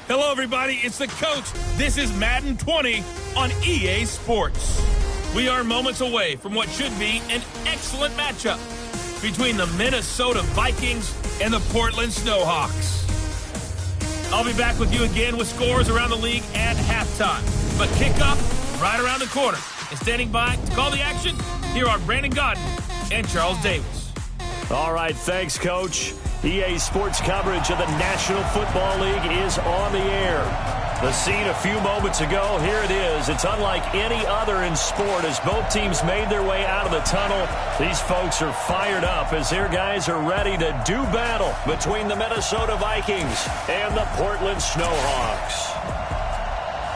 Hello, everybody. It's the coach. This is Madden 20 on EA Sports. We are moments away from what should be an excellent matchup between the Minnesota Vikings and the Portland Snowhawks. I'll be back with you again with scores around the league at halftime. But kickoff right around the corner. And standing by to call the action, here are Brandon Godden and Charles Davis. All right, thanks, Coach. EA Sports coverage of the National Football League is on the air. The scene a few moments ago, here it is. It's unlike any other in sport as both teams made their way out of the tunnel. These folks are fired up as their guys are ready to do battle between the Minnesota Vikings and the Portland Snowhawks.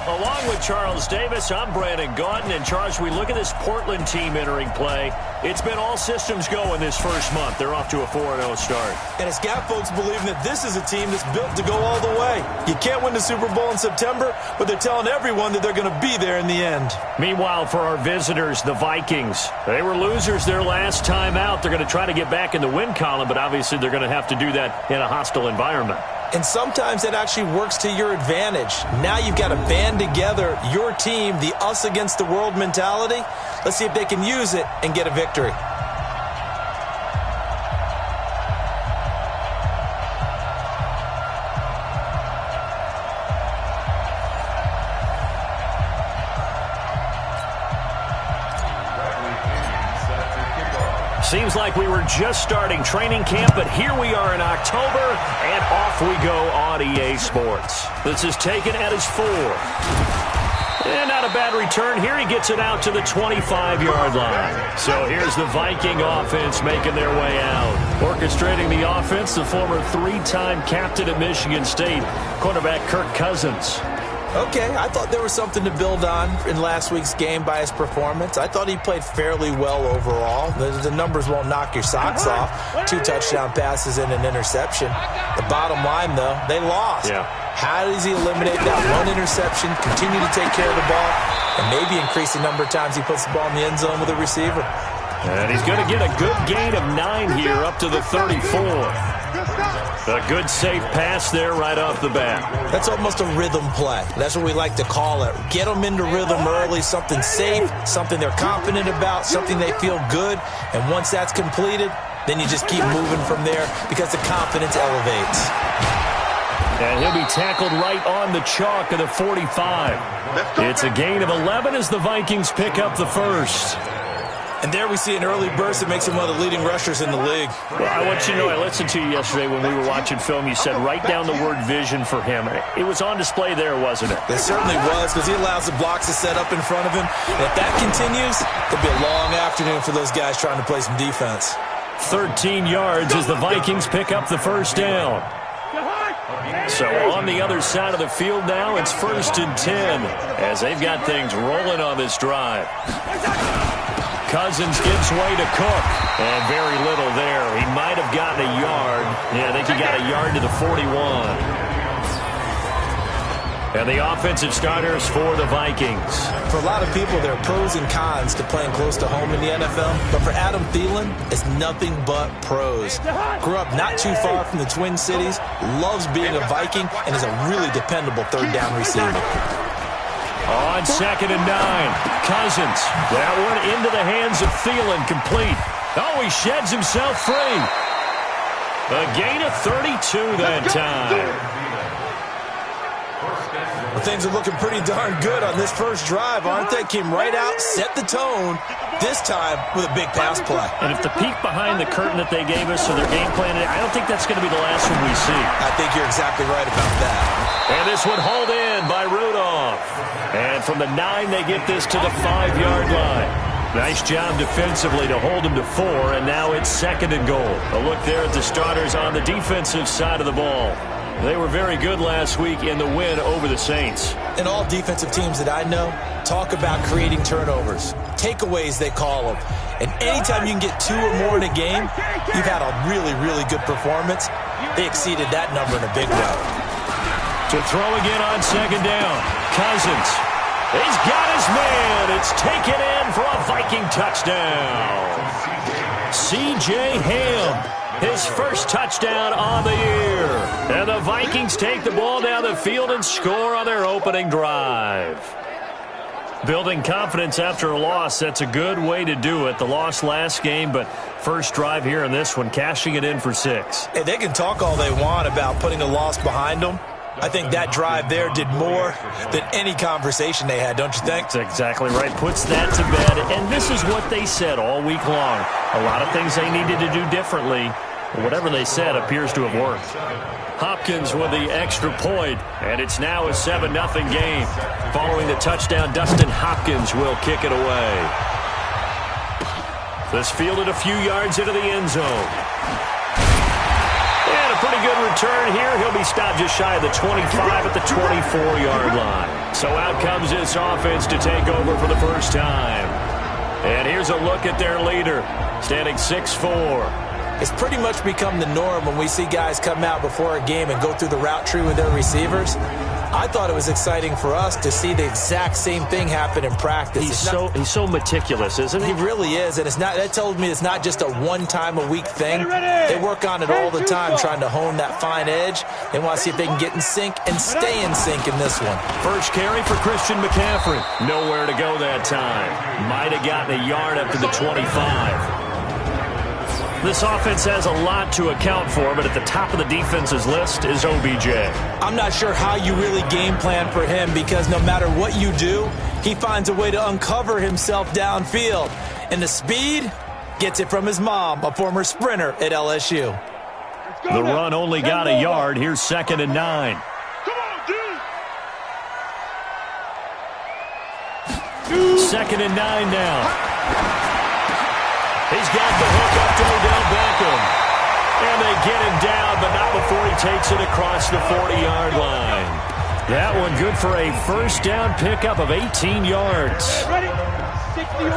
Along with Charles Davis, I'm Brandon Gaudin. And Charles, we look at this Portland team entering play. It's been all systems go in this first month. They're off to a 4-0 start. And it's got folks believing that this is a team that's built to go all the way. You can't win the Super Bowl in September, but they're telling everyone that they're going to be there in the end. Meanwhile, for our visitors, the Vikings, they were losers their last time out. They're going to try to get back in the win column, but obviously they're going to have to do that in a hostile environment. And sometimes it actually works to your advantage. Now you've got to band together your team, the us against the world mentality. Let's see if they can use it and get a victory. Seems like we were just starting training camp, but here we are in October, and off we go on EA Sports. This is taken at his 4. And not a bad return. Here he gets it out to the 25-yard line. So here's the Viking offense making their way out. Orchestrating the offense, the former 3-time captain at Michigan State, quarterback Kirk Cousins. Okay, I thought there was something to build on in last week's game by his performance. I thought he played fairly well overall. The numbers won't knock your socks off. 2 touchdown passes and an interception. The bottom line, though, they lost. Yeah. How does he eliminate that one interception, continue to take care of the ball, and maybe increase the number of times he puts the ball in the end zone with a receiver? And he's going to get a good gain of 9 here up to the 34. A good safe pass there right off the bat. That's almost a rhythm play. That's what we like to call it. Get them into rhythm early, something safe, something they're confident about, something they feel good. And once that's completed, then you just keep moving from there because the confidence elevates. And he'll be tackled right on the chalk of the 45. It's a gain of 11 as the Vikings pick up the first. And there we see an early burst that makes him one of the leading rushers in the league. Well, I want you to know, I listened to you yesterday when we were watching film. You said write down the word vision for him. It was on display there, wasn't it? It certainly was, because he allows the blocks to set up in front of him. And if that continues, it'll be a long afternoon for those guys trying to play some defense. 13 yards as the Vikings pick up the first down. So on the other side of the field now, it's 1st and 10 as they've got things rolling on this drive. Cousins gives way to Cook, and very little there. He might have gotten a yard. Yeah, I think he got a yard to the 41. And the offensive starters for the Vikings. For a lot of people, there are pros and cons to playing close to home in the NFL. But for Adam Thielen, it's nothing but pros. Grew up not too far from the Twin Cities, loves being a Viking, and is a really dependable third-down receiver. On 2nd and 9, Cousins. That one into the hands of Thielen, complete. Oh, he sheds himself free. A gain of 32 that time. Well, things are looking pretty darn good on this first drive, aren't they? Came right out, set the tone, this time with a big pass play. And if the peek behind the curtain that they gave us or their game plan, I don't think that's going to be the last one we see. I think you're exactly right about that. And this one hauled in by Rudolph. And from the 9, they get this to the 5-yard line. Nice job defensively to hold him to 4, and now it's 2nd and goal. A look there at the starters on the defensive side of the ball. They were very good last week in the win over the Saints. And all defensive teams that I know talk about creating turnovers. Takeaways, they call them. And anytime you can get 2 or more in a game, you've had a really, really good performance. They exceeded that number in a big way. To throw again on 2nd down. Cousins. He's got his man. It's taken in for a Viking touchdown. C.J. Ham, his first touchdown on the year. And the Vikings take the ball down the field and score on their opening drive. Building confidence after a loss, that's a good way to do it. The loss last game, but first drive here in this one, cashing it in for 6. Hey, they can talk all they want about putting a loss behind them. I think that drive there did more than any conversation they had, don't you think? That's exactly right. Puts that to bed. And this is what they said all week long. A lot of things they needed to do differently. Whatever they said appears to have worked. Hopkins with the extra point, and it's now a 7-0 game. Following the touchdown, Dustin Hopkins will kick it away. This fielded a few yards into the end zone. And a pretty good return here. He'll be stopped just shy of the 25 at the 24-yard line. So out comes this offense to take over for the first time. And here's a look at their leader, standing 6'4". It's pretty much become the norm when we see guys come out before a game and go through the route tree with their receivers. I thought it was exciting for us to see the exact same thing happen in practice. He's so meticulous, isn't he? He really is, and that tells me it's not just a one-time-a-week thing. They work on it all the time, trying to hone that fine edge. They want to see if they can get in sync and stay in sync in this one. First carry for Christian McCaffrey. Nowhere to go that time. Might have gotten a yard up to the 25. This offense has a lot to account for, but at the top of the defense's list is OBJ. I'm not sure how you really game plan for him because no matter what you do, he finds a way to uncover himself downfield. And the speed gets it from his mom, a former sprinter at LSU. The run only got a yard. Here's 2nd and 9. Second and 9 now. He's got the hook up to Odell Beckham. And they get him down, but not before he takes it across the 40-yard line. That one good for a first down pickup of 18 yards. Ready? 60.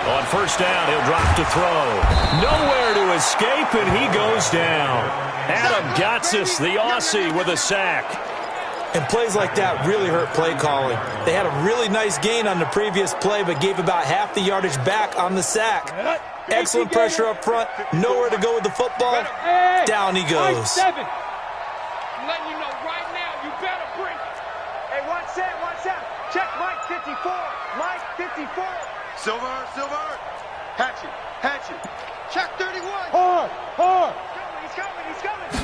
On first down, he'll drop to throw. Nowhere to escape, and he goes down. Adam Gotsis, the Aussie, with a sack. And plays like that really hurt play calling. They had a really nice gain on the previous play, but gave about half the yardage back on the sack. Excellent pressure up front. Nowhere to go with the football. Down he goes. I'm letting you know right now, you better bring it. Hey, 1-7. Check Mike 54. Mike 54. Silver. Hatchet. Check 31. Hard. He's coming.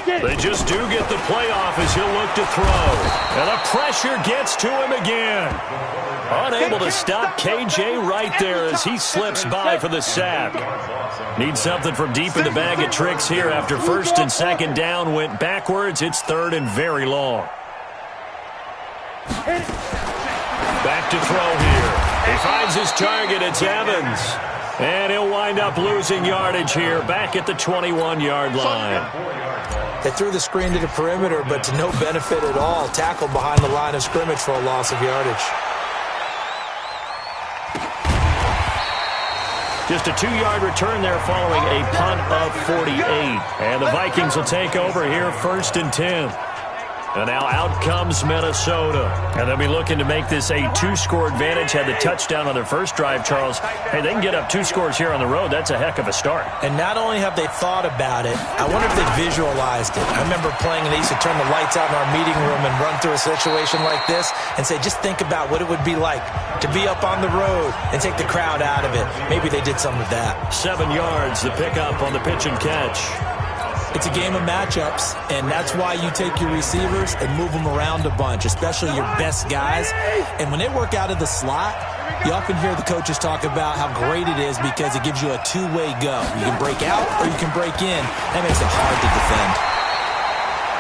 They just do get the playoff as he'll look to throw. And the pressure gets to him again. Unable to stop KJ right there as he slips by for the sack. Needs something from deep in the bag of tricks here after first and second down went backwards. It's 3rd and very long. Back to throw here. He finds his target. It's Evans. And he'll wind up losing yardage here back at the 21-yard line. They threw the screen to the perimeter, but to no benefit at all. Tackled behind the line of scrimmage for a loss of yardage. Just a 2-yard return there following a punt of 48. And the Vikings will take over here 1st and 10. And now out comes Minnesota. And they'll be looking to make this a 2-score advantage. Had the touchdown on their first drive, Charles. Hey, they can get up 2 scores here on the road. That's a heck of a start. And not only have they thought about it, I wonder if they visualized it. I remember playing and they used to turn the lights out in our meeting room and run through a situation like this and say, just think about what it would be like to be up on the road and take the crowd out of it. Maybe they did some of that. 7 yards, the pickup on the pitch and catch. It's a game of matchups, and that's why you take your receivers and move them around a bunch, especially your best guys. And when they work out of the slot, you often hear the coaches talk about how great it is because it gives you a two-way go. You can break out or you can break in. That makes it hard to defend.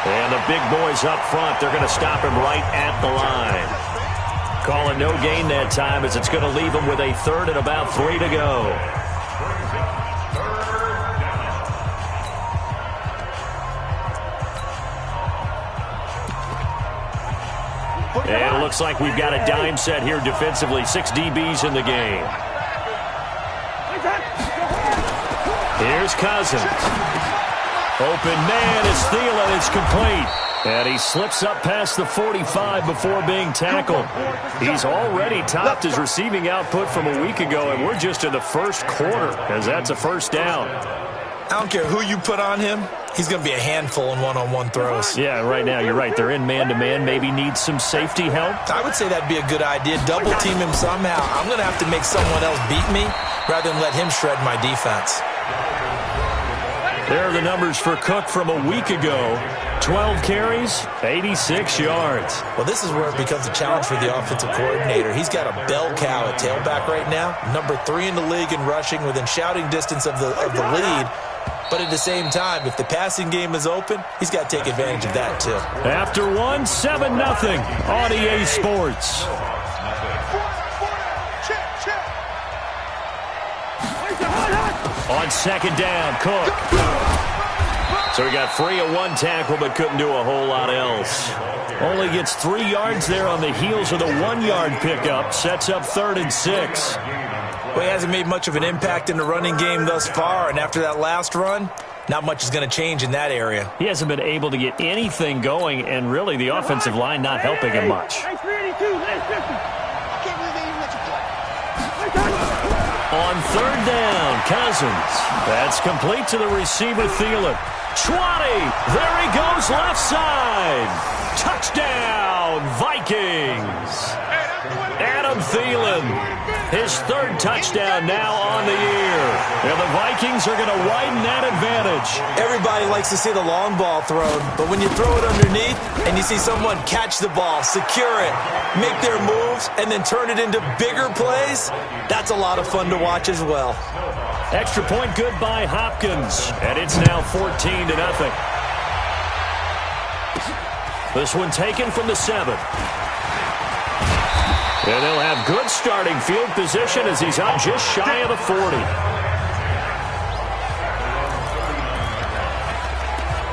And the big boys up front, they're going to stop him right at the line. Calling no gain that time as it's going to leave him with a 3rd and about 3 to go. And it looks like we've got a dime set here defensively. 6 DBs in the game. Here's Cousins. Open man is Thielen. It's complete. And he slips up past the 45 before being tackled. He's already topped his receiving output from a week ago, and we're just in the first quarter, as that's a first down. I don't care who you put on him. He's going to be a handful in one-on-one throws. Yeah, right now you're right. They're in man-to-man. Maybe needs some safety help. I would say that'd be a good idea. Double team him somehow. I'm going to have to make someone else beat me rather than let him shred my defense. There are the numbers for Cook from a week ago. 12 carries, 86 yards. Well, this is where it becomes a challenge for the offensive coordinator. He's got a bell cow at tailback right now. Number 3 in the league in rushing, within shouting distance of the lead. But at the same time, if the passing game is open, he's got to take advantage of that, too. After one, 7-0 on EA Sports. On second down, Cook. So he got free of one tackle but couldn't do a whole lot else. Only gets 3 yards there on the heels of the 1-yard pickup. Sets up 3rd and 6. Well, he hasn't made much of an impact in the running game thus far, and after that last run, not much is going to change in that area. He hasn't been able to get anything going, and really the offensive line not helping him much. On 3rd down, Cousins. That's complete to the receiver, Thielen. 20. There he goes, left side. Touchdown, Vikings. Adam Thielen, his 3rd touchdown now on the year. And the Vikings are going to widen that advantage. Everybody likes to see the long ball thrown, but when you throw it underneath and you see someone catch the ball, secure it, make their moves, and then turn it into bigger plays, that's a lot of fun to watch as well. Extra point good by Hopkins, and it's now 14-0. This one taken from the 7. And they'll have good starting field position as he's up just shy of the 40.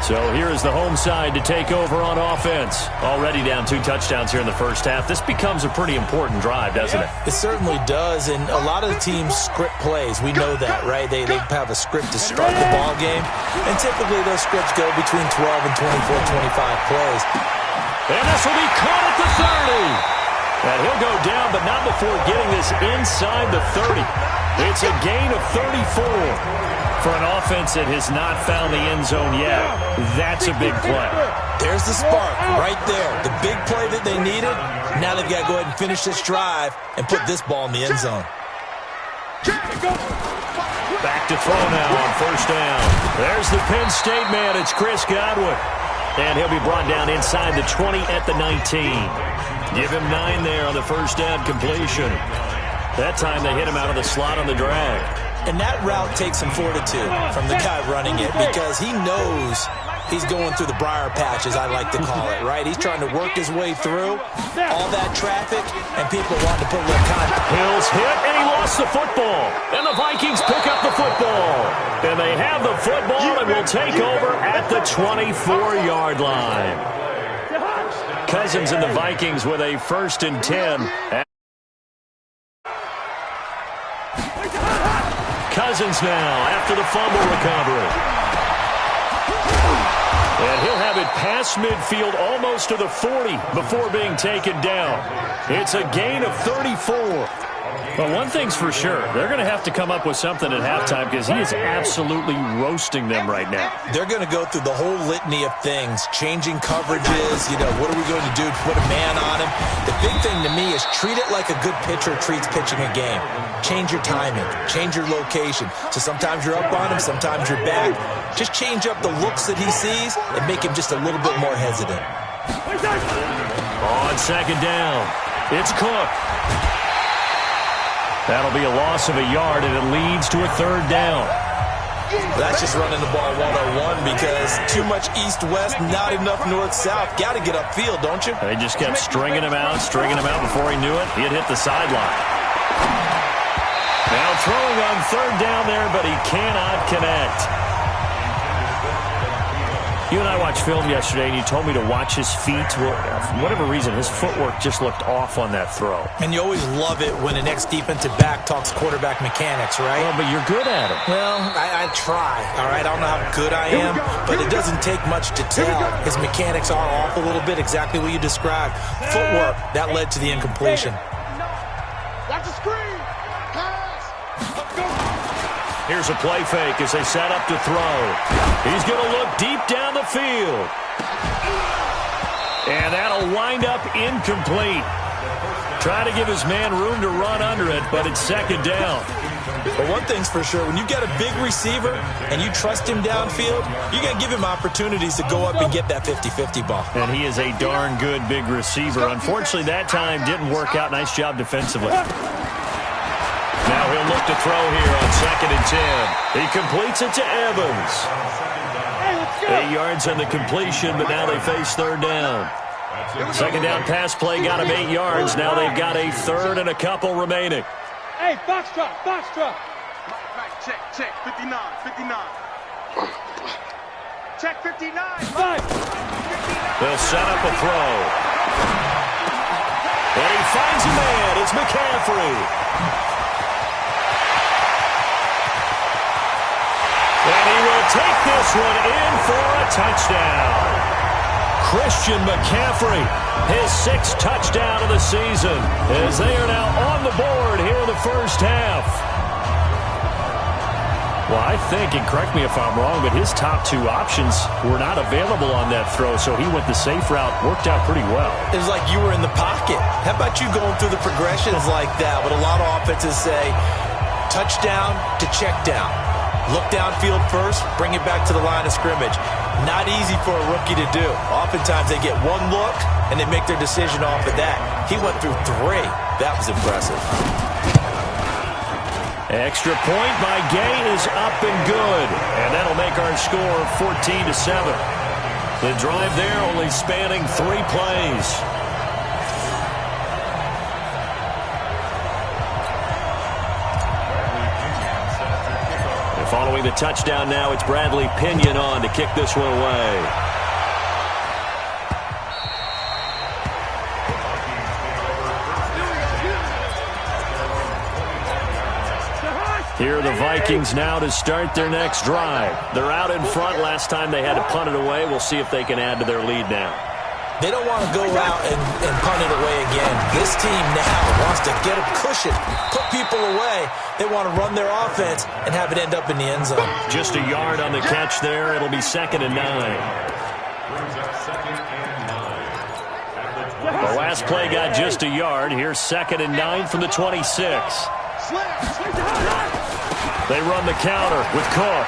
So here is the home side to take over on offense. Already down 2 touchdowns here in the first half. This becomes a pretty important drive, doesn't it? It certainly does, and a lot of the teams script plays. We know that, right? They have a script to start the ball game, and typically those scripts go between 12 and 24, 25 plays. And this will be caught at the 30. And he'll go down, but not before getting this inside the 30. It's a gain of 34. For an offense that has not found the end zone yet, that's a big play. There's the spark right there. The big play that they needed. Now they've got to go ahead and finish this drive and put this ball in the end zone. Back to throw now on 1st down. There's the Penn State man. It's Chris Godwin. And he'll be brought down inside the 20 at the 19. Give him 9 there on the 1st down completion. That time they hit him out of the slot on the drag. And that route takes some fortitude from the guy running it because he knows he's going through the briar patch, as I like to call it, right? He's trying to work his way through all that traffic, and people want to put a little contact. Hill's hit, and he lost the football. And the Vikings pick up the football. And they have the football and will take over at the 24-yard line. Cousins and the Vikings with a 1st and 10. Cousins now after the fumble recovery. And he'll have it past midfield almost to the 40 before being taken down. It's a gain of 34. But one thing's for sure, they're going to have to come up with something at halftime because he is absolutely roasting them right now. They're going to go through the whole litany of things, changing coverages, what are we going to do to put a man on him? The big thing to me is treat it like a good pitcher treats pitching a game. Change your timing, change your location. So sometimes you're up on him, sometimes you're back. Just change up the looks that he sees and make him just a little bit more hesitant. On 2nd down, it's Cook. That'll be a loss of a yard, and it leads to a 3rd down. That's just running the ball 101 because too much east-west, not enough north-south. Got to get upfield, don't you? They just kept stringing him out before he knew it. He had hit the sideline. Now throwing on 3rd down there, but he cannot connect. You and I watched film yesterday, and you told me to watch his feet. Well, for whatever reason, his footwork just looked off on that throw. And you always love it when the next defensive back talks quarterback mechanics, right? Well, but you're good at it. Well, I try, all right? I don't know how good I am, but it doesn't take much to tell. His mechanics are off a little bit, exactly what you described. Footwork, that led to the incompletion. Watch the screen. Pass. Let's go. Here's a play fake as they set up to throw. He's going to look deep down the field. And that'll wind up incomplete. Try to give his man room to run under it, but it's second down. But one thing's for sure, when you got a big receiver and you trust him downfield, you got to give him opportunities to go up and get that 50-50 ball. And he is a darn good big receiver. Unfortunately, that time didn't work out. Nice job defensively. Now he'll look to throw here on 2nd and 10. He completes it to Evans. 8 yards on the completion, but now they face 3rd down. 2nd down pass play got him 8 yards. Now they've got a 3rd and a couple remaining. Hey, box truck, box truck. Right, check, 59. Check 59. Five. They'll set up a throw. And he finds a man. It's McCaffrey. And he will take this one in for a touchdown. Christian McCaffrey, his 6th touchdown of the season, as they are now on the board here in the first half. Well, I think, and correct me if I'm wrong, but his top 2 options were not available on that throw, so he went the safe route, worked out pretty well. It was like you were in the pocket. How about you going through the progressions like that? What a lot of offenses say, touchdown to check down. Look downfield first, bring it back to the line of scrimmage. Not easy for a rookie to do. Oftentimes they get one look, and they make their decision off of that. He went through 3. That was impressive. Extra point by Gay is up and good. And that'll make our score 14-7. The drive there only spanning 3 plays. Following the touchdown now, it's Bradley Pinion on to kick this one away. Here are the Vikings now to start their next drive. They're out in front. Last time they had to punt it away. We'll see if they can add to their lead now. They don't want to go out and punt it away again. This team now wants to get a cushion, put people away. They want to run their offense and have it end up in the end zone. Just a yard on the catch there. It'll be 2nd and 9. The last play got just a yard. Here's 2nd and 9 from the 26. They run the counter with Cook.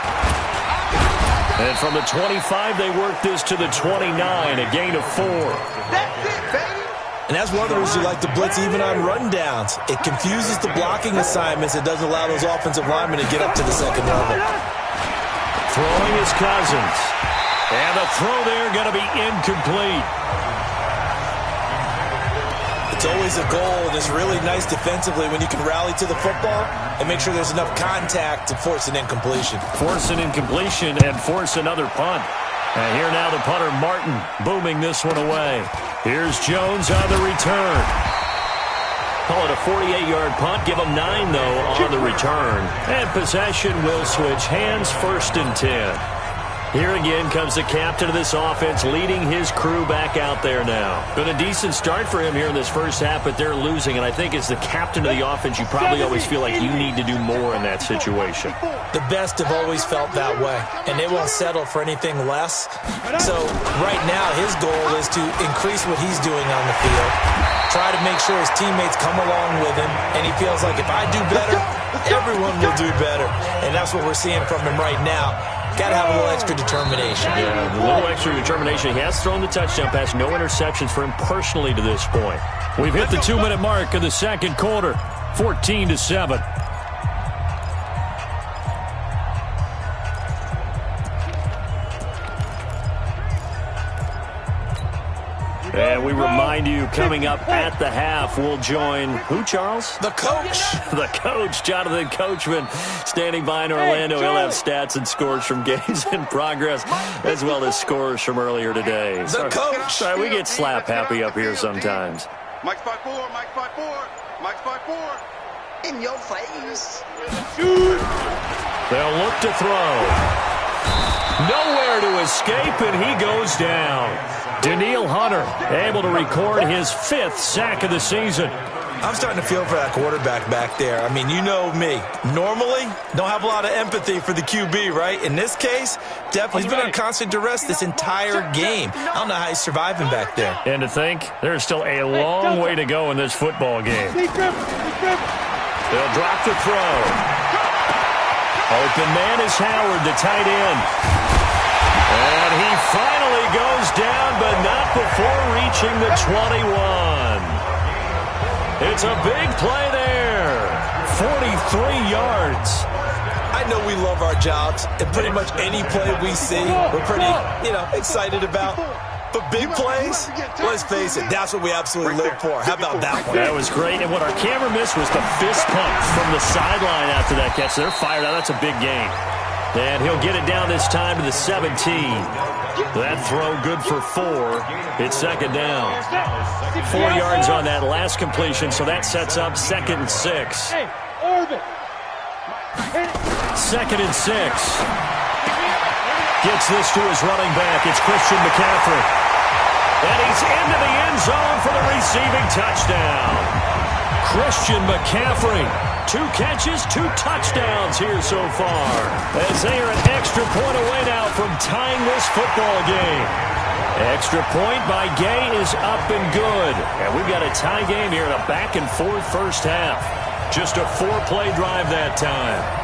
And from the 25, they work this to the 29, a gain of 4. That's it, baby. And that's one of the reasons you like to blitz even on rundowns. It confuses the blocking assignments. It doesn't allow those offensive linemen to get up to the 2nd level. Throwing is Cousins. And the throw there going to be incomplete. It's always a goal, and it's really nice defensively when you can rally to the football and make sure there's enough contact to force an incompletion. Force an incompletion and force another punt. And here now the punter, Martin, booming this one away. Here's Jones on the return. Call it a 48-yard punt. Give him 9, though, on the return. And possession will switch hands, 1st and 10. Here again comes the captain of this offense, leading his crew back out there now. Been a decent start for him here in this first half, but they're losing. And I think as the captain of the offense, you probably always feel like you need to do more in that situation. The best have always felt that way, and they won't settle for anything less. So right now, his goal is to increase what he's doing on the field, try to make sure his teammates come along with him, and he feels like if I do better, everyone will do better. And that's what we're seeing from him right now. Got to have a little extra determination. Yeah, a little extra determination. He has thrown the touchdown pass. No interceptions for him personally to this point. We've hit the 2-minute mark of the 2nd quarter. 14-7. And we remind you, coming up at the half, we'll join who, Charles? The coach. The coach, Jonathan Coachman, standing by in Orlando. He'll have stats and scores from games in progress, as well as scores from earlier today. The coach. Sorry, we get slap happy up here sometimes. Mike's 5'4", Mike's 5'4", Mike's 5'4". In your face. They'll look to throw. Nowhere to escape, and he goes down. Daniil Hunter able to record his 5th sack of the season. I'm starting to feel for that quarterback back there. I mean, you know me. Normally, don't have a lot of empathy for the QB, right? In this case, definitely he's been on constant duress this entire game. I don't know how he's surviving back there. And to think, there's still a long way to go in this football game. They'll drop the throw. Open man is Howard, the tight end. And he finally goes down, but not before reaching the 21. It's a big play there. 43 yards. I know we love our jobs, and pretty much any play we see, we're pretty, excited about. But big plays, let's face it, that's what we absolutely live for. How about that one? That was great. And what our camera missed was the fist pump from the sideline after that catch. They're fired out. That's a big gain. And he'll get it down this time to the 17. That throw good for 4. It's second down. 4 yards on that last completion, so that sets up 2nd and 6. 2nd and 6. Gets this to his running back. It's Christian McCaffrey. And he's into the end zone for the receiving touchdown. Christian McCaffrey. 2 catches, 2 touchdowns here so far. As they are an extra point away now from tying this football game. Extra point by Gay is up and good. And we've got a tie game here in a back-and-forth first half. Just a 4-play drive that time.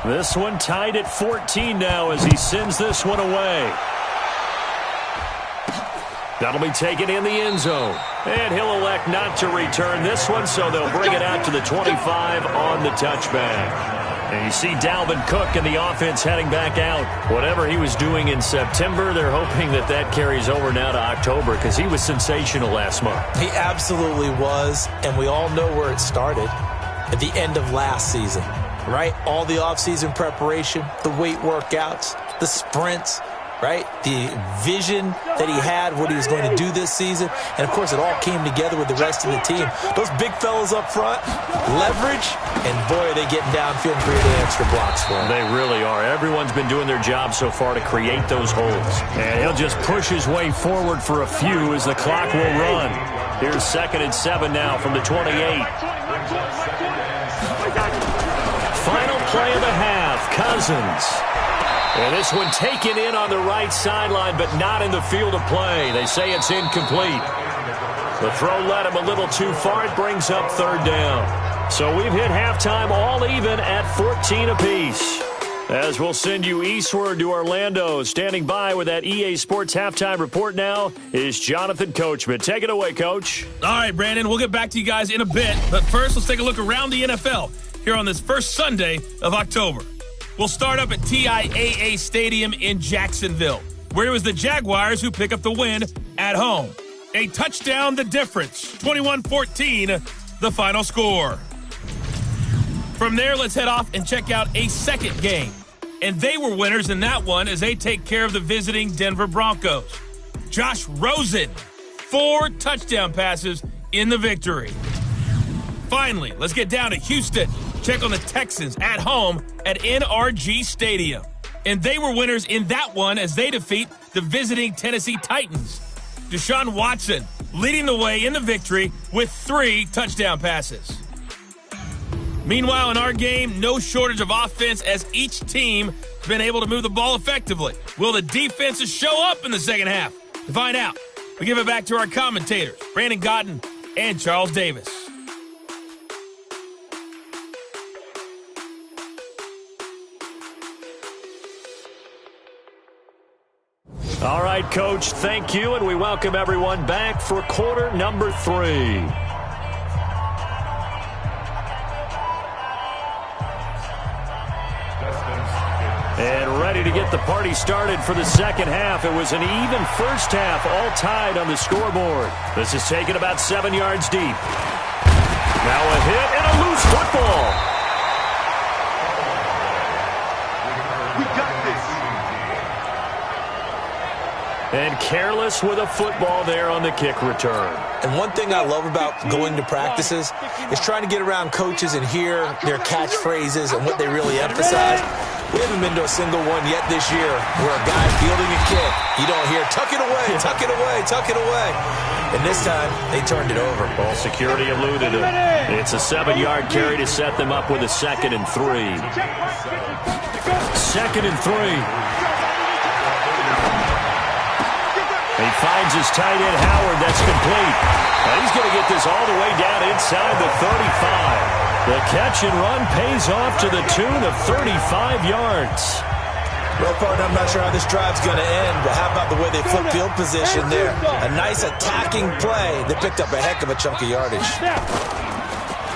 This one tied at 14 now as he sends this one away. That'll be taken in the end zone. And he'll elect not to return this one, so they'll bring it out to the 25 on the touchback. And you see Dalvin Cook and the offense heading back out. Whatever he was doing in September, they're hoping that that carries over now to October because he was sensational last month. He absolutely was, and we all know where it started at the end of last season, right? All the offseason preparation, the weight workouts, the sprints, right? The vision that he had, what he was going to do this season. And, of course, it all came together with the rest of the team. Those big fellas up front, leverage, and, boy, are they getting downfield and creating extra blocks for him. They really are. Everyone's been doing their job so far to create those holes. And he'll just push his way forward for a few as the clock will run. Here's 2nd and 7 now from the 28. Final play of the half, Cousins. And this one taken in on the right sideline, but not in the field of play. They say it's incomplete. The throw led him a little too far. It brings up 3rd down. So we've hit halftime all even at 14 apiece. As we'll send you eastward to Orlando. Standing by with that EA Sports halftime report now is Jonathan Coachman. Take it away, Coach. All right, Brandon, we'll get back to you guys in a bit. But first, let's take a look around the NFL here on this first Sunday of October. We'll start up at TIAA Stadium in Jacksonville, where it was the Jaguars who pick up the win at home. A touchdown, the difference. 21-14, the final score. From there, let's head off and check out a second game. And they were winners in that one as they take care of the visiting Denver Broncos. Josh Rosen, 4 touchdown passes in the victory. Finally, let's get down to Houston. Check on the Texans at home at NRG Stadium. And they were winners in that one as they defeat the visiting Tennessee Titans. Deshaun Watson leading the way in the victory with 3 touchdown passes. Meanwhile, in our game, no shortage of offense as each team has been able to move the ball effectively. Will the defenses show up in the second half? To find out, we give it back to our commentators, Brandon Cotton and Charles Davis. All right, Coach, thank you, and we welcome everyone back for quarter number 3. And ready to get the party started for the second half. It was an even first half, all tied on the scoreboard. This is taken about 7 yards deep. Now a hit and a loose football. We got this. And careless with a football there on the kick return. And one thing I love about going to practices is trying to get around coaches and hear their catchphrases and what they really emphasize. We haven't been to a single one yet this year where a guy fielding a kick, you don't hear, tuck it away, tuck it away, tuck it away. And this time, they turned it over. Ball security eluded him. It's a 7-yard carry to set them up with a 2nd and 3. 2nd and 3. He finds his tight end, Howard. That's complete. And he's going to get this all the way down inside the 35. The catch and run pays off to the tune of 35 yards. Well, partner, I'm not sure how this drive's going to end, but how about the way they flip field position there? A nice attacking play. They picked up a heck of a chunk of yardage.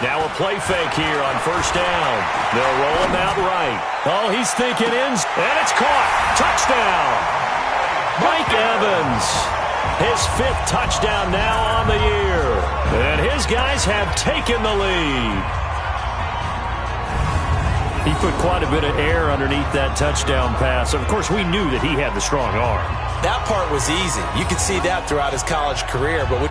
Now a play fake here on first down. They'll roll him out right. Oh, he's thinking ends, and it's caught. Touchdown. Mike Evans, his 5th touchdown now on the year. And his guys have taken the lead. He put quite a bit of air underneath that touchdown pass. Of course, we knew that he had the strong arm. That part was easy. You could see that throughout his college career, but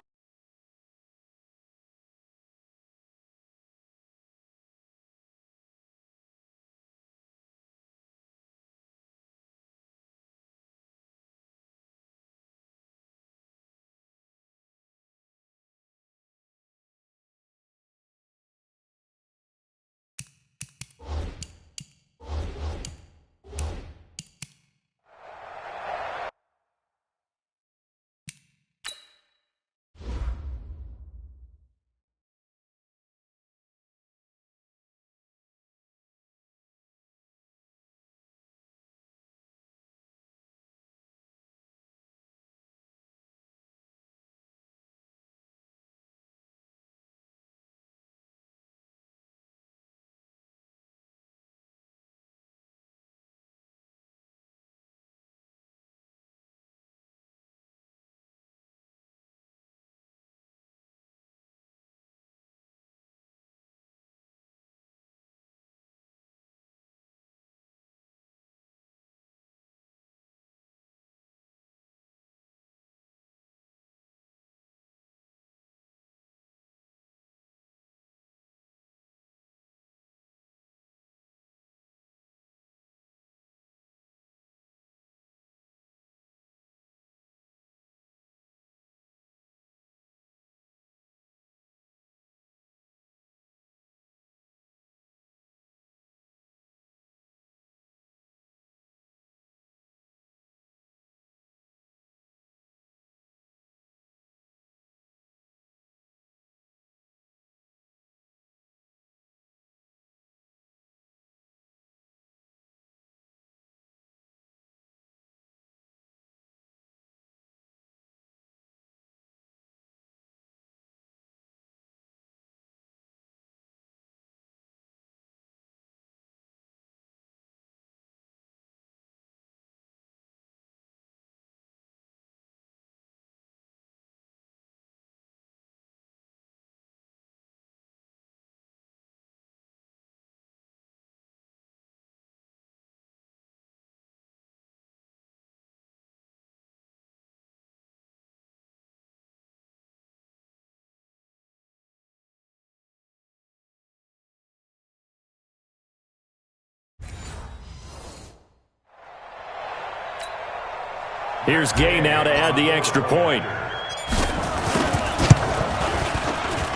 Here's Gay now to add the extra point.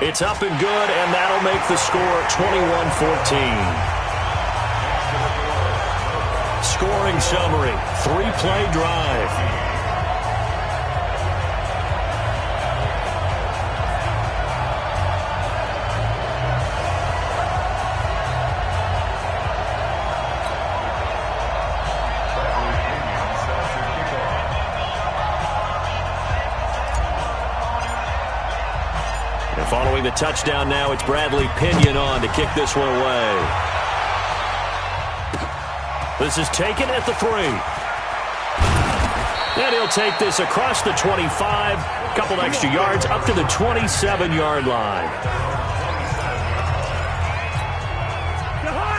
It's up and good, and that'll make the score 21-14. Scoring summary, 3-play drive. And following the touchdown now, it's Bradley Pinion on to kick this one away. This is taken at the 3. And he'll take this across the 25. A couple extra yards up to the 27-yard line.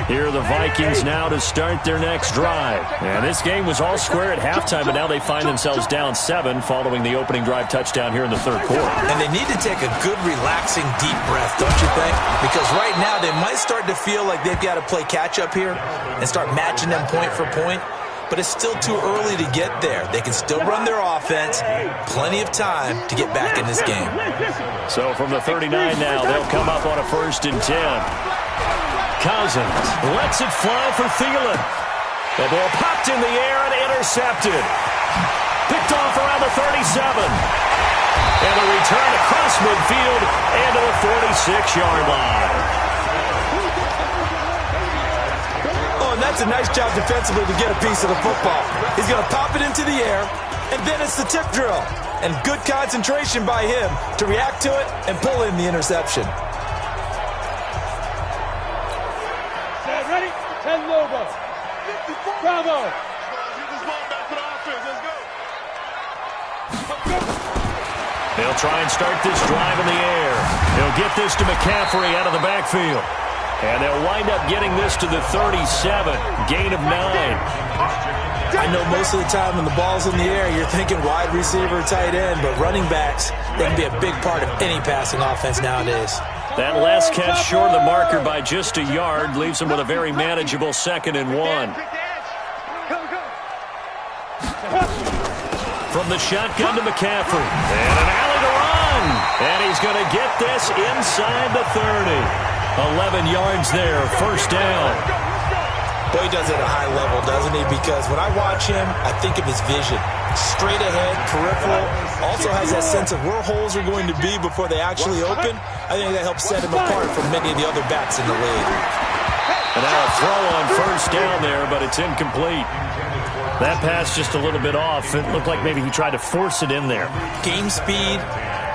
Here are the Vikings now to start their next drive. And this game was all square at halftime, but now they find themselves down 7 following the opening drive touchdown here in the third quarter. And they need to take a good, relaxing, deep breath, don't you think? Because right now they might start to feel like they've got to play catch-up here and start matching them point for point. But it's still too early to get there. They can still run their offense. Plenty of time to get back in this game. So from the 39 now, they'll come up on a 1st and 10. Cousins lets it fly for Thielen. The ball popped in the air and intercepted. Picked off around the 37. And a return across midfield and to the 46-yard line. Oh, and that's a nice job defensively to get a piece of the football. He's going to pop it into the air, and then it's the tip drill. And good concentration by him to react to it and pull in the interception. Bravo! They'll try and start this drive in the air. They'll get this to McCaffrey out of the backfield. And they'll wind up getting this to the 37. Gain of 9. I know most of the time when the ball's in the air, you're thinking wide receiver, tight end, but running backs, they can be a big part of any passing offense nowadays. That last catch short of the marker by just a yard leaves them with a very manageable 2nd and 1. From the shotgun to McCaffrey. And an alley to run. And he's going to get this inside the 30. 11 yards there, 1st down. Boy, he does it at a high level, doesn't he? Because when I watch him, I think of his vision. Straight ahead, peripheral. Also has that sense of where holes are going to be before they actually open. I think that helps set him apart from many of the other backs in the league. And now a throw on 1st down there, but it's incomplete. That pass just a little bit off. It looked like maybe he tried to force it in there. Game speed,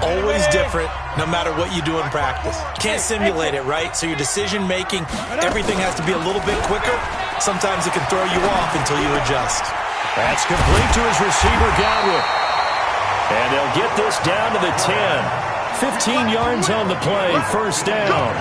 always different, no matter what you do in practice. Can't simulate it, right? So your decision-making, everything has to be a little bit quicker. Sometimes it can throw you off until you adjust. That's complete to his receiver, Godwin. And they'll get this down to the 10. 15 yards on the play, 1st down.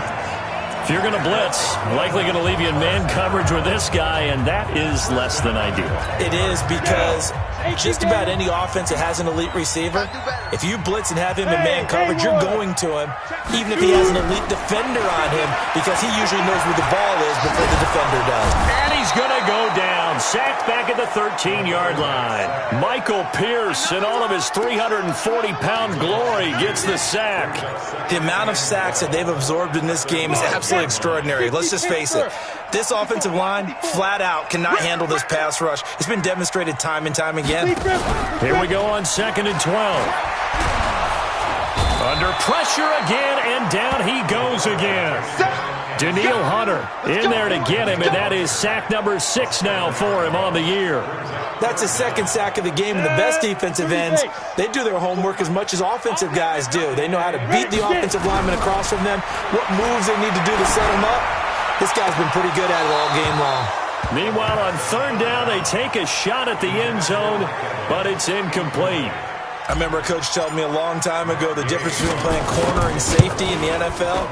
If you're going to blitz, likely going to leave you in man coverage with this guy, and that is less than ideal. It is, because just about any offense that has an elite receiver, if you blitz and have him in man coverage, you're going to him, even if he has an elite defender on him, because he usually knows where the ball is before the defender does. And he's going to go down, sacked back at the 13-yard line. Michael Pierce, in all of his 340-pound glory, gets the sack. The amount of sacks that they've absorbed in this game is absolutely extraordinary. Let's just face it. This offensive line, flat out, cannot handle this pass rush. It's been demonstrated time and time again. Here we go on 2nd and 12. Under pressure again, and down he goes again. Danielle Hunter in there to get him, and that is sack number 6 now for him on the year. That's his 2nd sack of the game, and the best defensive ends, they do their homework as much as offensive guys do. They know how to beat the offensive lineman across from them, what moves they need to do to set them up. This guy's been pretty good at it all game long. Meanwhile, on 3rd down, they take a shot at the end zone, but it's incomplete. I remember a coach telling me a long time ago the difference between playing corner and safety in the NFL.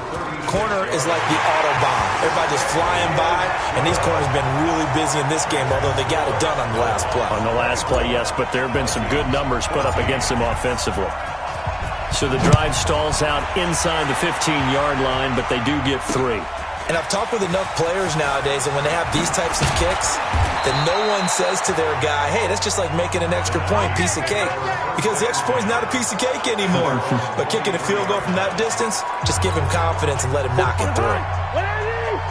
Corner is like the Autobahn. Everybody just flying by, and these corners have been really busy in this game, although they got it done on the last play. On the last play, yes, but there have been some good numbers put up against them offensively. So the drive stalls out inside the 15-yard line, but they do get 3. And I've talked with enough players nowadays, and when they have these types of kicks, that no one says to their guy, hey, that's just like making an extra point, piece of cake. Because the extra point is not a piece of cake anymore. But kicking a field goal from that distance, just give him confidence and let him knock it through.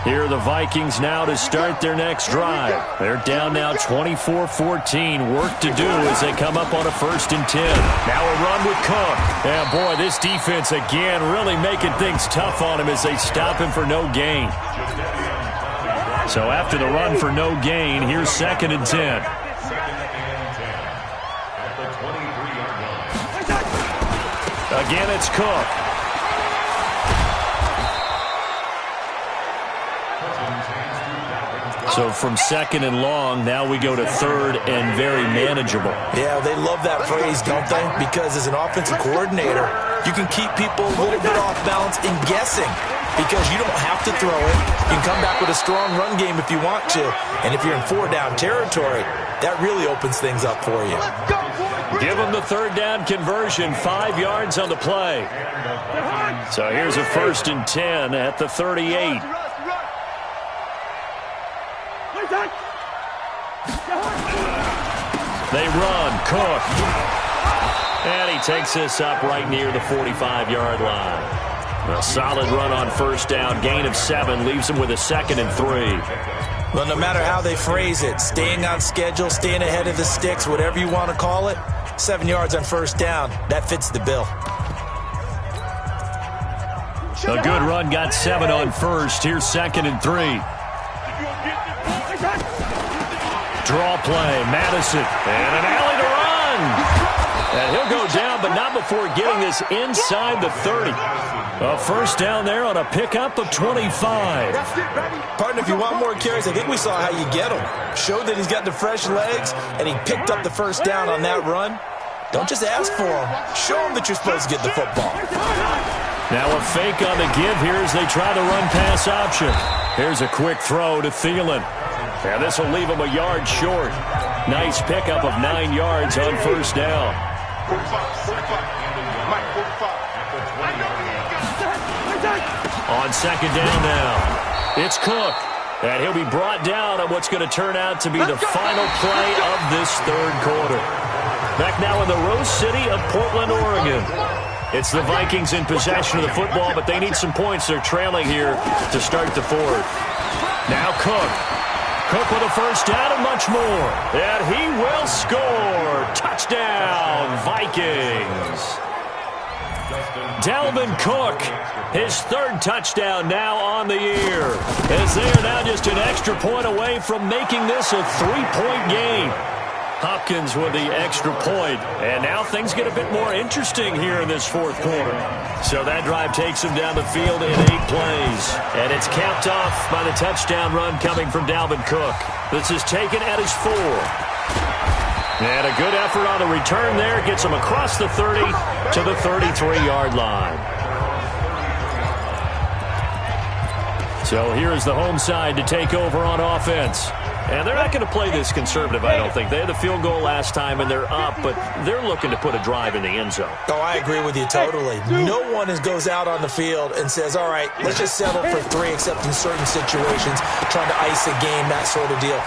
Here are the Vikings now to start their next drive. They're down now 24-14. Work to do as they come up on a 1st and 10. Now a run with Cook. And boy, this defense again really making things tough on him as they stop him for no gain. So after the run for no gain, here's 2nd and 10. Again, it's Cook. So from 2nd and long, now we go to 3rd and very manageable. Yeah, they love that phrase, don't they? Because as an offensive coordinator, you can keep people a little bit off balance in guessing because you don't have to throw it. You can come back with a strong run game if you want to. And if you're in 4-down territory, that really opens things up for you. Give them the 3rd down conversion, 5 yards on the play. So here's a 1st and 10 at the 38. They run, Cook. And he takes this up right near the 45-yard line. A solid run on 1st down, gain of 7, leaves him with a 2nd and 3. Well, no matter how they phrase it, staying on schedule, staying ahead of the sticks, whatever you want to call it, 7 yards on 1st down, that fits the bill. A good run, got 7 on 1st. Here's 2nd and 3. Draw play, Madison, and an alley to run. And he'll go down, but not before getting this inside the 30. A 1st down there on a pickup of 25. Partner, if you want more carries, I think we saw how you get them. Showed that he's got the fresh legs, and he picked up the 1st down on that run. Don't just ask for him. Show him that you're supposed to get the football. Now a fake on the give here as they try the run-pass option. Here's a quick throw to Thielen. And this will leave him a yard short. Nice pickup of 9 yards on 1st down. On 2nd down now, it's Cook. And he'll be brought down on what's going to turn out to be the final play of this 3rd quarter. Back now in the Rose City of Portland, Oregon. It's the Vikings in possession of the football, but they need some points. They're trailing here to start the 4th. Now Cook. Cook with a 1st down and much more. And he will score. Touchdown, Vikings. Dalvin Cook, his 3rd touchdown now on the year. As they are now just an extra point away from making this a 3-point game. Hopkins with the extra point. And now things get a bit more interesting here in this 4th quarter. So that drive takes him down the field in 8 plays. And it's capped off by the touchdown run coming from Dalvin Cook. This is taken at his 4. And a good effort on the return there. Gets him across the 30 to the 33-yard line. So here is the home side to take over on offense. And they're not going to play this conservative, I don't think. They had the field goal last time, and they're up, but they're looking to put a drive in the end zone. Oh, I agree with you totally. No one goes out on the field and says, all right, let's just settle for 3, except in certain situations, trying to ice a game, that sort of deal.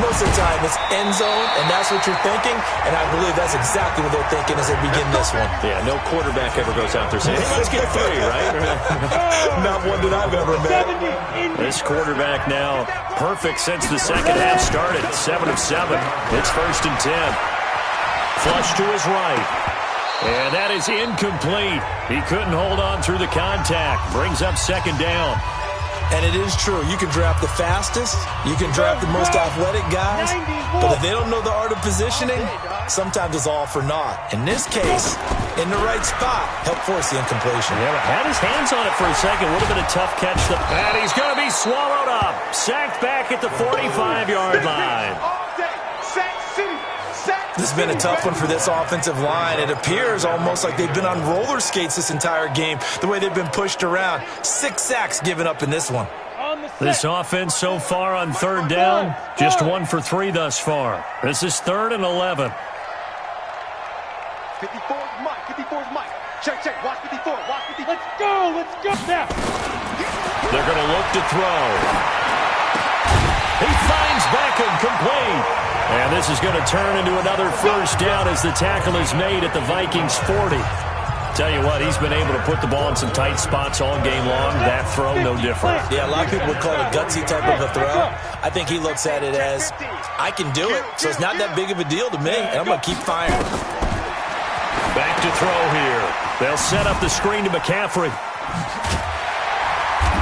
Most of the time, it's end zone, and that's what you're thinking, and I believe that's exactly what they're thinking as they begin this one. Yeah, no quarterback ever goes out there saying, hey, let's get 3, right? Not one that I've ever met. This quarterback now perfect since the 2nd half started. 7 of 7. It's 1st and 10. Flush to his right. And that is incomplete. He couldn't hold on through the contact. Brings up 2nd down. And it is true. You can draft the fastest. You can draft the most athletic guys. But if they don't know the art of positioning, sometimes it's all for naught. In this case, in the right spot, helped force the incompletion. Yeah, had his hands on it for a second. Would have been a tough catch. And he's going to be swallowed up. Sacked back at the 45-yard line. This has been a tough one for this offensive line. It appears almost like they've been on roller skates this entire game, the way they've been pushed around. 6 sacks given up in this one. This offense so far on 3rd down, just 1 for 3 thus far. This is 3rd and 11. 54's Mike. Check. Watch 54. Watch 54. Let's go. Now. They're going to look to throw. He finds Beckham complete. And this is going to turn into another first down as the tackle is made at the Vikings 40. Tell you what, he's been able to put the ball in some tight spots all game long. That throw, no different. Yeah, a lot of people would call it a gutsy type of a throw. I think he looks at it as, I can do it, so it's not that big of a deal to me, and I'm going to keep firing. Back to throw here. They'll set up the screen to McCaffrey.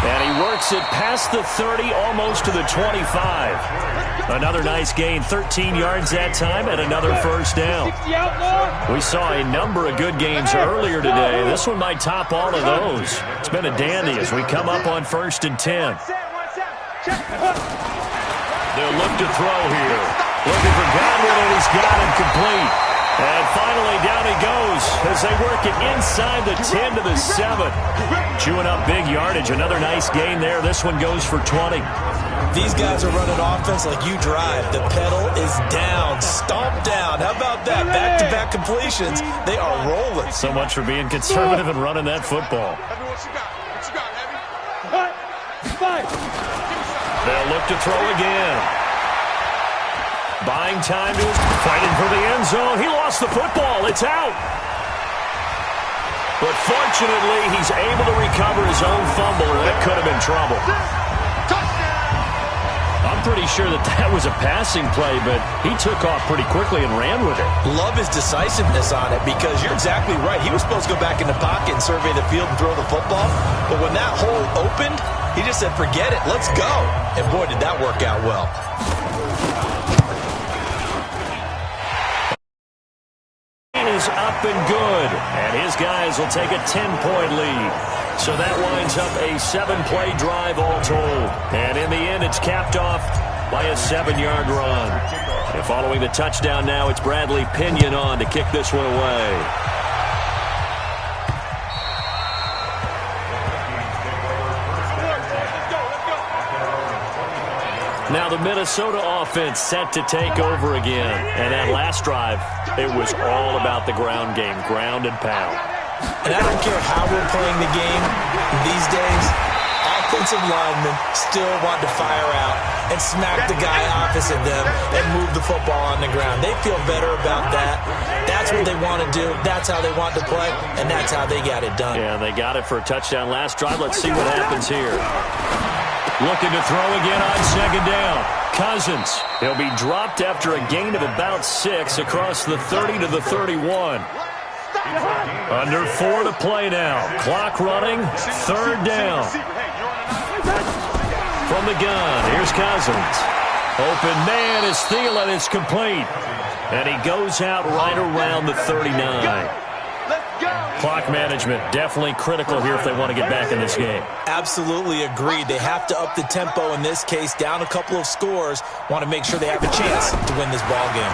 And he works it past the 30, almost to the 25. Another nice gain, 13 yards that time, and another first down. We saw a number of good games earlier today. This one might top all of those. It's been a dandy as we come up on 1st and 10. They'll look to throw here. Looking for Godwin, and he's got him complete. And finally, down he goes as they work it inside the 10 to the 7. Chewing up big yardage. Another nice gain there. This one goes for 20. These guys are running offense like you drive. The pedal is down, stomped down. How about that? Back-to-back completions. They are rolling. So much for being conservative and running that football. What you got, Heavy? They'll look to throw again. Buying time to fighting for the end zone. He lost the football. It's out. But fortunately, he's able to recover his own fumble. That could have been trouble. I'm pretty sure that was a passing play, but he took off pretty quickly and ran with it. Love his decisiveness on it because you're exactly right. He was supposed to go back in the pocket and survey the field and throw the football. But when that hole opened, he just said, forget it, let's go. And boy, did that work out well. Is up and good, and his guys will take a 10-point lead. So that winds up a 7-play drive all told. And in the end, it's capped off by a 7-yard run. And following the touchdown now, it's Bradley Pinion on to kick this one away. Now the Minnesota offense set to take over again. And that last drive, it was all about the ground game, ground and pound. And I don't care how we're playing the game these days, offensive linemen still want to fire out and smack the guy opposite them and move the football on the ground. They feel better about that. That's what they want to do. That's how they want to play, and that's how they got it done. Yeah, they got it for a touchdown last drive. Let's see what happens here. Looking to throw again on 2nd down. Cousins. He'll be dropped after a gain of about 6 across the 30 to the 31. Under 4 to play now. Clock running. 3rd down. From the gun, here's Cousins. Open man is Thielen. It's complete. And he goes out right around the 39. Clock management definitely critical here if they want to get back in this game. Absolutely agreed. They have to up the tempo in this case, down a couple of scores. Want to make sure they have a chance to win this ball game.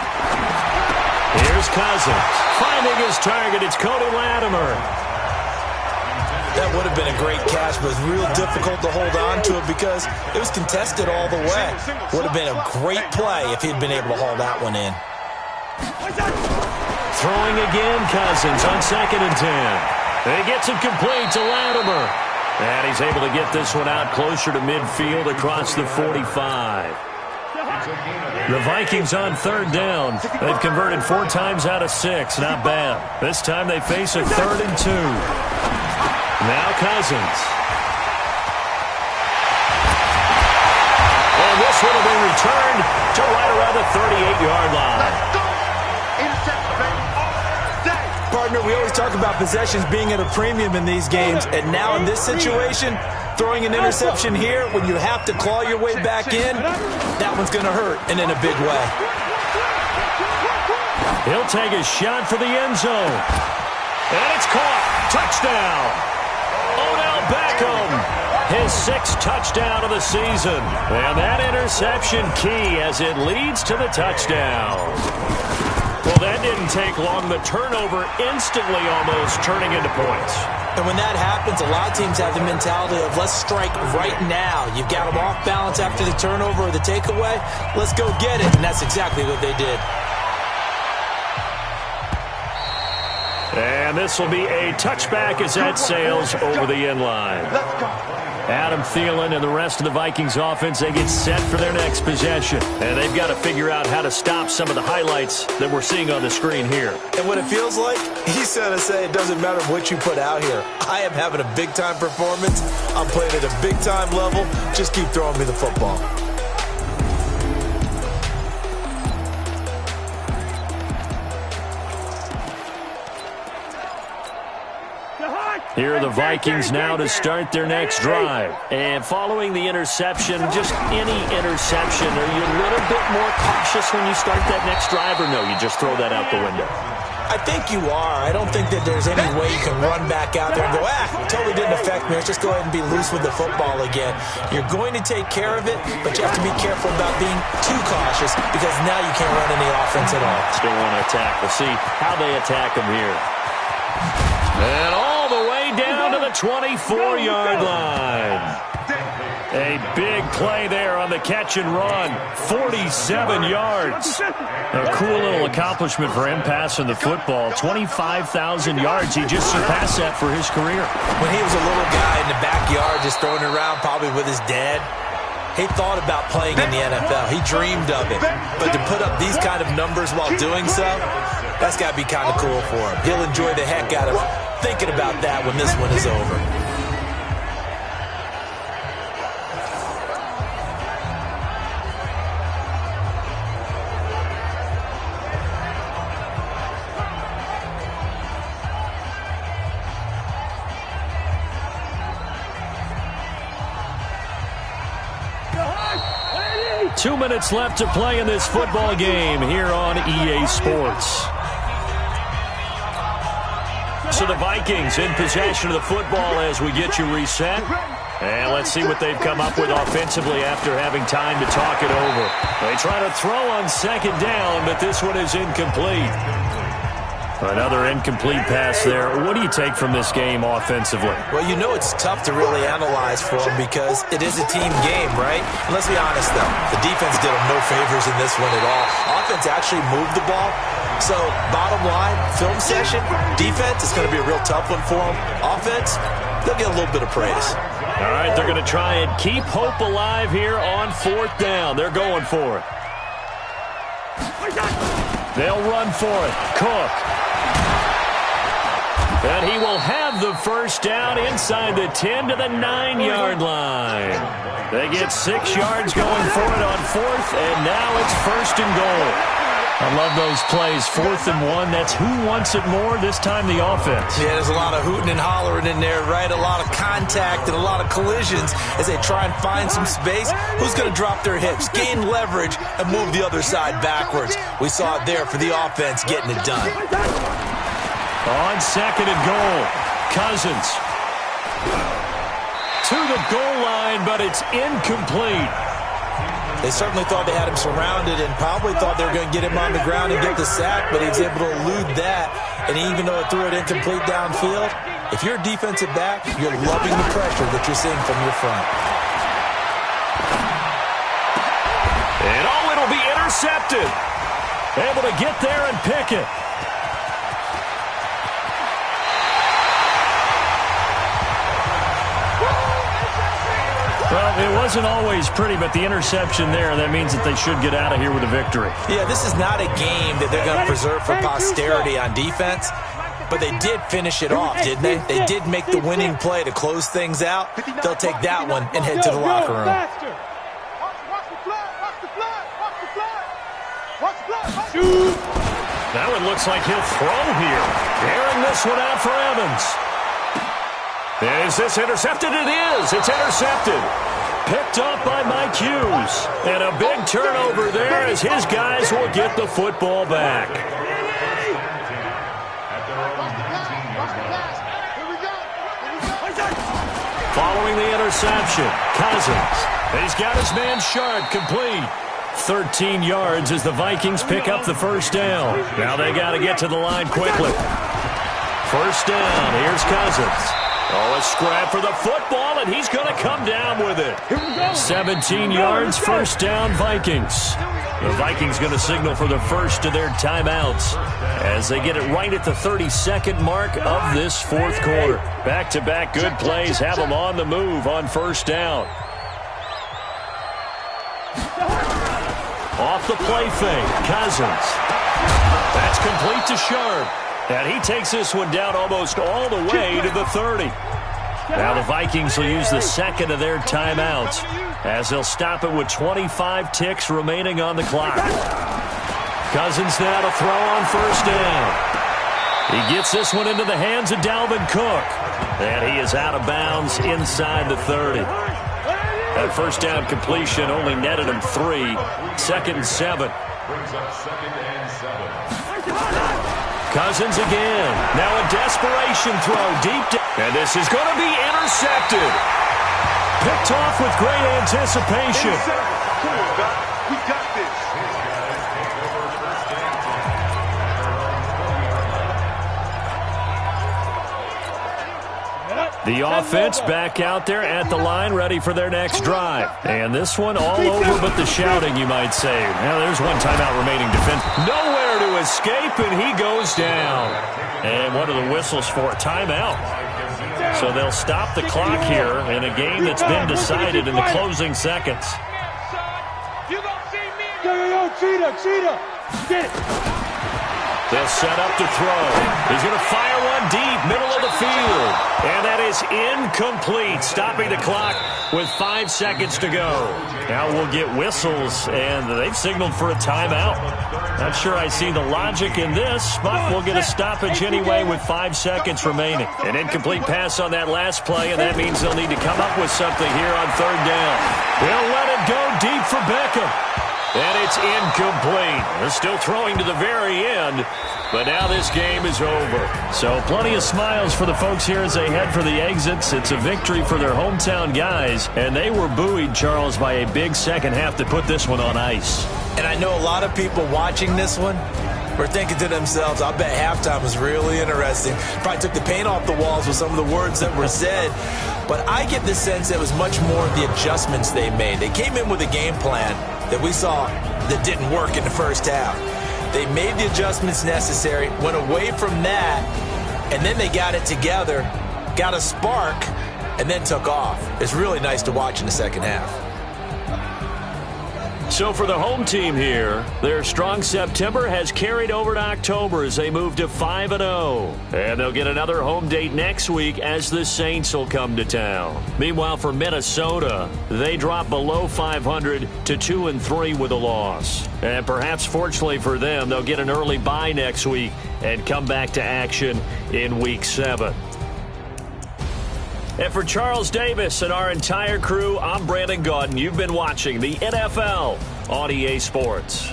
Here's Cousins. Finding his target, it's Cody Latimer. That would have been a great catch, but it's real difficult to hold on to it because it was contested all the way. Would have been a great play if he'd been able to haul that one in. Throwing again, Cousins on 2nd and 10. And he gets it complete to Latimer. And he's able to get this one out closer to midfield across the 45. The Vikings on 3rd down. They've converted 4 times out of 6. Not bad. This time they face a 3rd and 2. Now Cousins. And this one will be returned to right around the 38-yard line. Partner, we always talk about possessions being at a premium in these games, and now in this situation, throwing an interception here when you have to claw your way back in, that one's going to hurt, and in a big way. He'll take a shot for the end zone. And it's caught. Touchdown. Odell Beckham. His 6th touchdown of the season. And that interception key as it leads to the touchdown. Well, that didn't take long. The turnover instantly almost turning into points. And when that happens, a lot of teams have the mentality of let's strike right now. You've got them off balance after the turnover or the takeaway. Let's go get it. And that's exactly what they did. And this will be a touchback as that sails over the end line. Adam Thielen and the rest of the Vikings offense, they get set for their next possession. And they've got to figure out how to stop some of the highlights that we're seeing on the screen here. And what it feels like, he's going to say it doesn't matter what you put out here. I am having a big-time performance. I'm playing at a big-time level. Just keep throwing me the football. Here are the Vikings now to start their next drive. And following the interception, just any interception, are you a little bit more cautious when you start that next drive, or no, you just throw that out the window? I think you are. I don't think that there's any way you can run back out there and go, totally didn't affect me. Let's just go ahead and be loose with the football again. You're going to take care of it, but you have to be careful about being too cautious because now you can't run any offense at all. Still want to attack. We'll see how they attack them here. And all the way down to the 24-yard line. A big play there on the catch and run. 47 yards. A cool little accomplishment for him passing the football. 25,000 yards. He just surpassed that for his career. When he was a little guy in the backyard just throwing it around probably with his dad, he thought about playing in the NFL. He dreamed of it. But to put up these kind of numbers while doing so, that's got to be kind of cool for him. He'll enjoy the heck out of thinking about that when this one is over. Two minutes left to play in this football game here on EA Sports. So the Vikings in possession of the football as we get you reset. And let's see what they've come up with offensively after having time to talk it over. They try to throw on second down, but this one is incomplete. Another incomplete pass there. What do you take from this game offensively? Well, you know it's tough to really analyze for them because it is a team game, right? And let's be honest, though. The defense did them no favors in this one at all. Offense actually moved the ball. So, bottom line, film session, defense is going to be a real tough one for them. Offense, they'll get a little bit of praise. All right, they're going to try and keep hope alive here on fourth down. They're going for it. They'll run for it. Cook. And he will have the first down inside the 10 to the 9-yard line. They get 6 yards going for it on fourth, and now it's first and goal. I love those plays. 4th and 1. That's who wants it more, this time the offense. Yeah, there's a lot of hooting and hollering in there, right? A lot of contact and a lot of collisions as they try and find some space. Who's going to drop their hips, gain leverage, and move the other side backwards? We saw it there for the offense getting it done. On second and goal, Cousins to the goal line, but it's incomplete. They certainly thought they had him surrounded and probably thought they were going to get him on the ground and get the sack, but he was able to elude that. And even though it threw it incomplete downfield, if you're a defensive back, you're loving the pressure that you're seeing from your front. And it'll be intercepted. Able to get there and pick it. Well, it wasn't always pretty, but the interception there, that means that they should get out of here with a victory. Yeah, this is not a game that they're going to preserve for posterity on defense, but they did finish it off, didn't they? They did make the winning play to close things out. They'll take that one and head to the locker room. That one looks like he'll throw here. Airing this one out for Evans. Is this intercepted? It is. It's intercepted. Picked up by Mike Hughes. And a big turnover there as his guys will get the football back. Following the interception, Cousins. He's got his man Sharp complete. 13 yards as the Vikings pick up the first down. Now they got to get to the line quickly. First down. Here's Cousins. Oh, a scrap for the football, and he's going to come down with it. 17 yards, first down, Vikings. The Vikings going to signal for the first of their timeouts as they get it right at the 32nd mark of this fourth quarter. Back-to-back good plays have them on the move on first down. Off the play fake, Cousins. That's complete to Sharp. And he takes this one down almost all the way to the 30. Now the Vikings will use the second of their timeouts as they'll stop it with 25 ticks remaining on the clock. Cousins now to throw on first down. He gets this one into the hands of Dalvin Cook. And he is out of bounds inside the 30. That first down completion only netted him 3. Second and 7. Cousins again. Now a desperation throw deep down. And this is going to be intercepted. Picked off with great anticipation. We got this. The offense back out there at the line, ready for their next drive. And this one all over but the shouting, you might say. Now there's one timeout remaining defense. Nowhere to escape, and he goes down. And what are the whistles for? Timeout. So they'll stop the clock here in a game that's been decided in the closing seconds. Cheetah. Get it. They'll set up to throw. He's going to fire one deep, middle of the field. And that is incomplete, stopping the clock with 5 seconds to go. Now we'll get whistles, and they've signaled for a timeout. Not sure I see the logic in this, but we'll get a stoppage anyway with 5 seconds remaining. An incomplete pass on that last play, and that means they'll need to come up with something here on third down. They'll let it go deep for Beckham. And it's incomplete. They're still throwing to the very end, but now this game is over. So plenty of smiles for the folks here as they head for the exits. It's a victory for their hometown guys, and they were buoyed, Charles, by a big second half to put this one on ice. And I know a lot of people watching this one were thinking to themselves, I bet halftime was really interesting. Probably took the paint off the walls with some of the words that were said. But I get the sense it was much more the adjustments they made. They came in with a game plan that we saw that didn't work in the first half. They made the adjustments necessary, went away from that, and then they got it together, got a spark, and then took off. It's really nice to watch in the second half. So for the home team here, their strong September has carried over to October as they move to 5-0. And they'll get another home date next week as the Saints will come to town. Meanwhile, for Minnesota, they drop below 500 to 2-3 with a loss. And perhaps fortunately for them, they'll get an early bye next week and come back to action in Week 7. And for Charles Davis and our entire crew, I'm Brandon Gaudin. You've been watching the NFL on EA Sports.